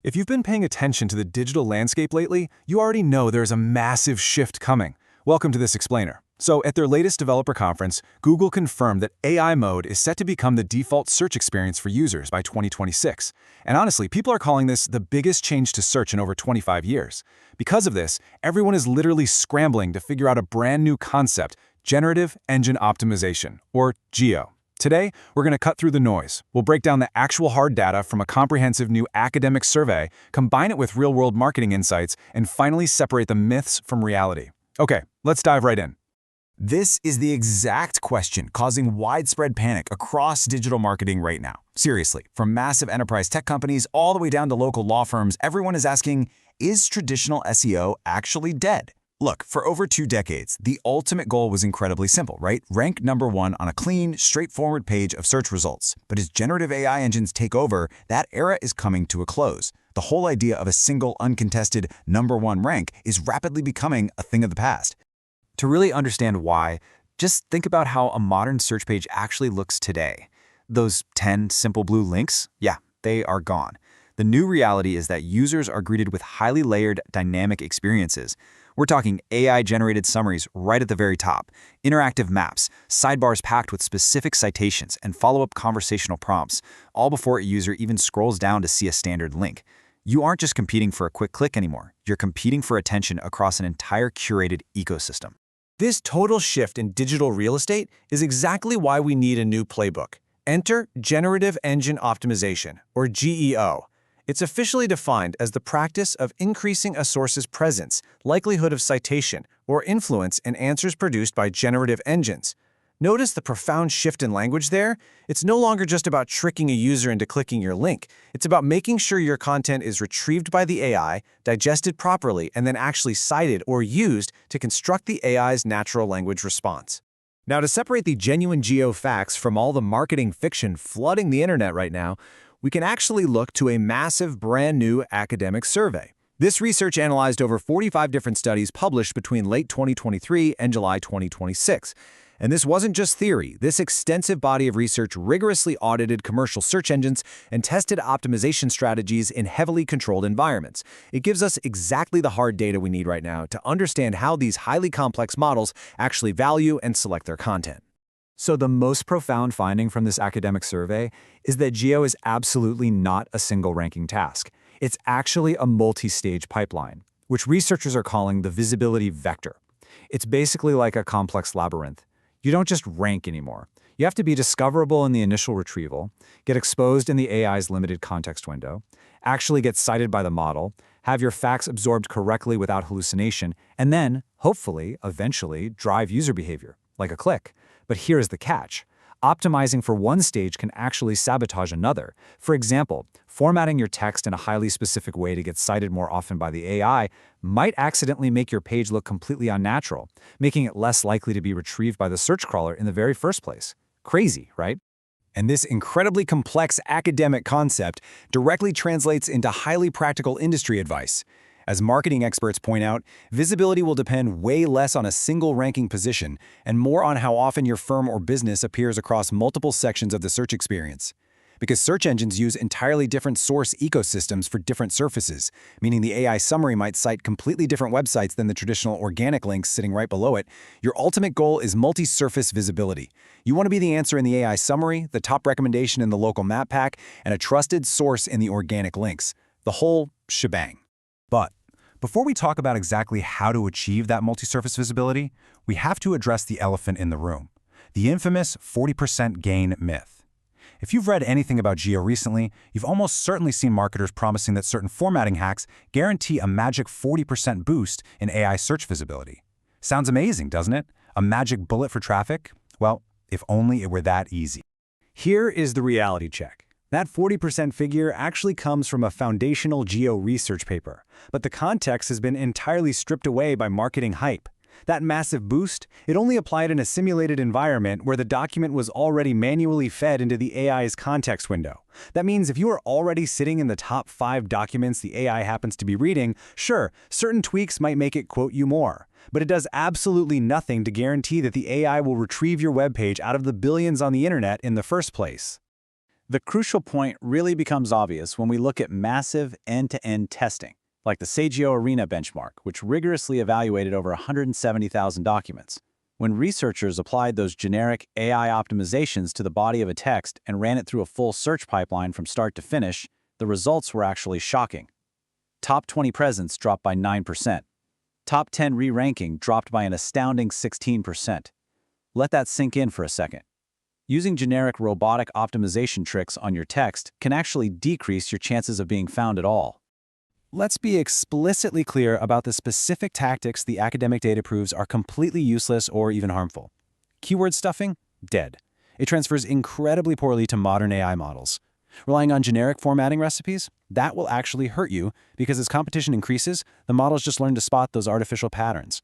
If you've been paying attention to the digital landscape lately, you already know there's a massive shift coming. Welcome to this explainer. So, at their latest developer conference, Google confirmed that AI mode is set to become the default search experience for users by 2026. And honestly, people are calling this the biggest change to search in over 25 years. Because of this, everyone is literally scrambling to figure out a brand new concept, Generative Engine Optimization, or GEO. Today, we're going to cut through the noise. We'll break down the actual hard data from a comprehensive new academic survey, combine it with real-world marketing insights, and finally separate the myths from reality. Okay, let's dive right in. This is the exact question causing widespread panic across digital marketing right now. Seriously, from massive enterprise tech companies all the way down to local law firms, everyone is asking, is traditional SEO actually dead? Look, for over 2 decades, the ultimate goal was incredibly simple, right? Rank #1 on a clean, straightforward page of search results. But as generative AI engines take over, that era is coming to a close. The whole idea of a single, uncontested #1 rank is rapidly becoming a thing of the past. To really understand why, just think about how a modern search page actually looks today. Those 10 simple blue links, yeah, they are gone. The new reality is that users are greeted with highly layered, dynamic experiences. We're talking AI-generated summaries right at the very top, interactive maps, sidebars packed with specific citations, and follow-up conversational prompts, all before a user even scrolls down to see a standard link. You aren't just competing for a quick click anymore. You're competing for attention across an entire curated ecosystem. This total shift in digital real estate is exactly why we need a new playbook. Enter Generative Engine Optimization, or GEO. It's officially defined as the practice of increasing a source's presence, likelihood of citation, or influence in answers produced by generative engines. Notice the profound shift in language there? It's no longer just about tricking a user into clicking your link. It's about making sure your content is retrieved by the AI, digested properly, and then actually cited or used to construct the AI's natural language response. Now, to separate the genuine geo facts from all the marketing fiction flooding the internet right now, we can actually look to a massive brand new academic survey. This research analyzed over 45 different studies published between late 2023 and July 2026. And this wasn't just theory. This extensive body of research rigorously audited commercial search engines and tested optimization strategies in heavily controlled environments. It gives us exactly the hard data we need right now to understand how these highly complex models actually value and select their content. So the most profound finding from this academic survey is that GEO is absolutely not a single ranking task. It's actually a multi-stage pipeline, which researchers are calling the visibility vector. It's basically like a complex labyrinth. You don't just rank anymore. You have to be discoverable in the initial retrieval, get exposed in the AI's limited context window, actually get cited by the model, have your facts absorbed correctly without hallucination, and then, hopefully, eventually, drive user behavior, like a click. But here is the catch. Optimizing for one stage can actually sabotage another. For example, formatting your text in a highly specific way to get cited more often by the AI might accidentally make your page look completely unnatural, making it less likely to be retrieved by the search crawler in the very first place. Crazy, right? And this incredibly complex academic concept directly translates into highly practical industry advice. As marketing experts point out, visibility will depend way less on a single ranking position and more on how often your firm or business appears across multiple sections of the search experience. Because search engines use entirely different source ecosystems for different surfaces, meaning the AI summary might cite completely different websites than the traditional organic links sitting right below it, your ultimate goal is multi-surface visibility. You want to be the answer in the AI summary, the top recommendation in the local map pack, and a trusted source in the organic links. The whole shebang. But before we talk about exactly how to achieve that multi-surface visibility, we have to address the elephant in the room, the infamous 40% gain myth. If you've read anything about GEO recently, you've almost certainly seen marketers promising that certain formatting hacks guarantee a magic 40% boost in AI search visibility. Sounds amazing, doesn't it? A magic bullet for traffic? Well, if only it were that easy. Here is the reality check. That 40% figure actually comes from a foundational GEO research paper, but the context has been entirely stripped away by marketing hype. That massive boost, it only applied in a simulated environment where the document was already manually fed into the AI's context window. That means if you are already sitting in the top 5 documents the AI happens to be reading, sure, certain tweaks might make it quote you more. But it does absolutely nothing to guarantee that the AI will retrieve your web page out of the billions on the internet in the first place. The crucial point really becomes obvious when we look at massive end-to-end testing, like the Sagio Arena benchmark, which rigorously evaluated over 170,000 documents. When researchers applied those generic AI optimizations to the body of a text and ran it through a full search pipeline from start to finish, the results were actually shocking. Top 20 presence dropped by 9%. Top 10 re-ranking dropped by an astounding 16%. Let that sink in for a second. Using generic robotic optimization tricks on your text can actually decrease your chances of being found at all. Let's be explicitly clear about the specific tactics the academic data proves are completely useless or even harmful. Keyword stuffing? Dead. It transfers incredibly poorly to modern AI models. Relying on generic formatting recipes? That will actually hurt you because as competition increases, the models just learn to spot those artificial patterns.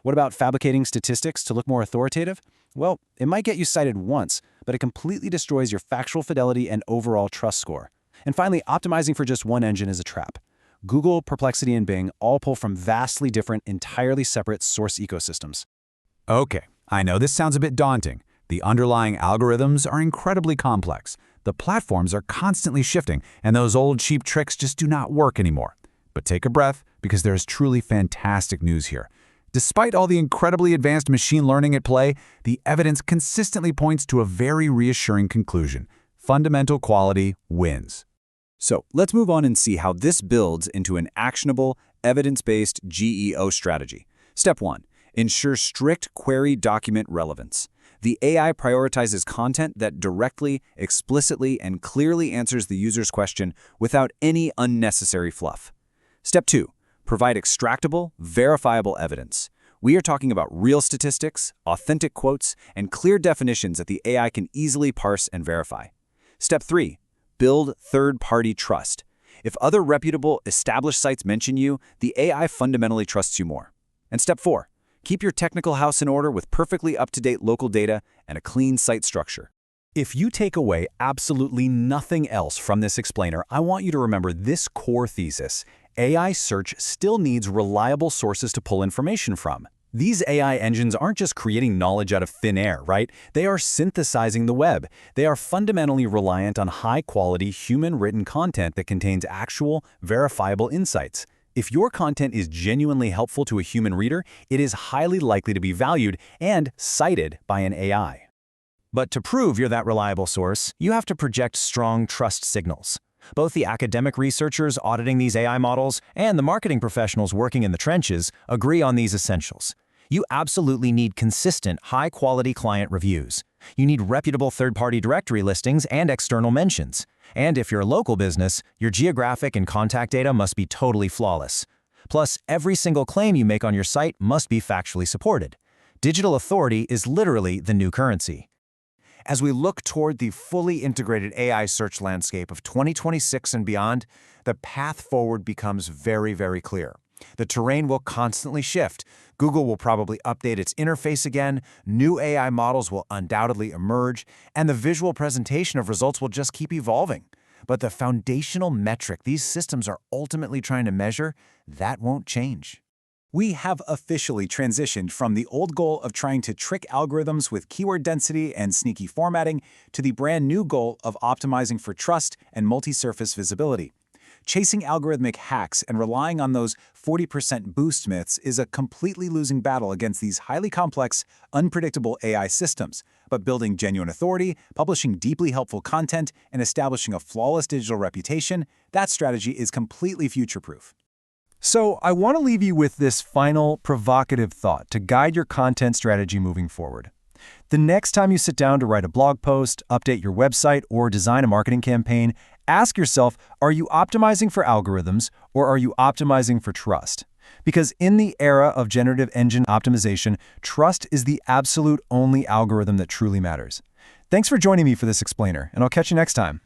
What about fabricating statistics to look more authoritative? Well, it might get you cited once, but it completely destroys your factual fidelity and overall trust score. And finally, optimizing for just one engine is a trap. Google, Perplexity, and Bing all pull from vastly different, entirely separate source ecosystems. Okay, I know this sounds a bit daunting. The underlying algorithms are incredibly complex. The platforms are constantly shifting, and those old cheap tricks just do not work anymore. But take a breath, because there is truly fantastic news here. Despite all the incredibly advanced machine learning at play, the evidence consistently points to a very reassuring conclusion. Fundamental quality wins. So let's move on and see how this builds into an actionable, evidence-based GEO strategy. Step 1. Ensure strict query document relevance. The AI prioritizes content that directly, explicitly, and clearly answers the user's question without any unnecessary fluff. Step 2. Provide extractable, verifiable evidence. We are talking about real statistics, authentic quotes, and clear definitions that the AI can easily parse and verify. Step 3. Build third-party trust. If other reputable, established sites mention you, the AI fundamentally trusts you more. And step 4. Keep your technical house in order with perfectly up-to-date local data and a clean site structure. If you take away absolutely nothing else from this explainer, I want you to remember this core thesis. AI search still needs reliable sources to pull information from. These AI engines aren't just creating knowledge out of thin air, right? They are synthesizing the web. They are fundamentally reliant on high-quality, human-written content that contains actual, verifiable insights. If your content is genuinely helpful to a human reader, it is highly likely to be valued and cited by an AI. But to prove you're that reliable source, you have to project strong trust signals. Both the academic researchers auditing these AI models and the marketing professionals working in the trenches agree on these essentials. You absolutely need consistent, high-quality client reviews. You need reputable third-party directory listings and external mentions. And if you're a local business, your geographic and contact data must be totally flawless. Plus, every single claim you make on your site must be factually supported. Digital authority is literally the new currency. As we look toward the fully integrated AI search landscape of 2026 and beyond, the path forward becomes very, very clear. The terrain will constantly shift. Google will probably update its interface again, new AI models will undoubtedly emerge, and the visual presentation of results will just keep evolving. But the foundational metric these systems are ultimately trying to measure, that won't change. We have officially transitioned from the old goal of trying to trick algorithms with keyword density and sneaky formatting to the brand new goal of optimizing for trust and multi-surface visibility. Chasing algorithmic hacks and relying on those 40% boost myths is a completely losing battle against these highly complex, unpredictable AI systems. But building genuine authority, publishing deeply helpful content, and establishing a flawless digital reputation, that strategy is completely future-proof. So I want to leave you with this final provocative thought to guide your content strategy moving forward. The next time you sit down to write a blog post, update your website, or design a marketing campaign, ask yourself, are you optimizing for algorithms or are you optimizing for trust? Because in the era of generative engine optimization, trust is the absolute only algorithm that truly matters. Thanks for joining me for this explainer, and I'll catch you next time.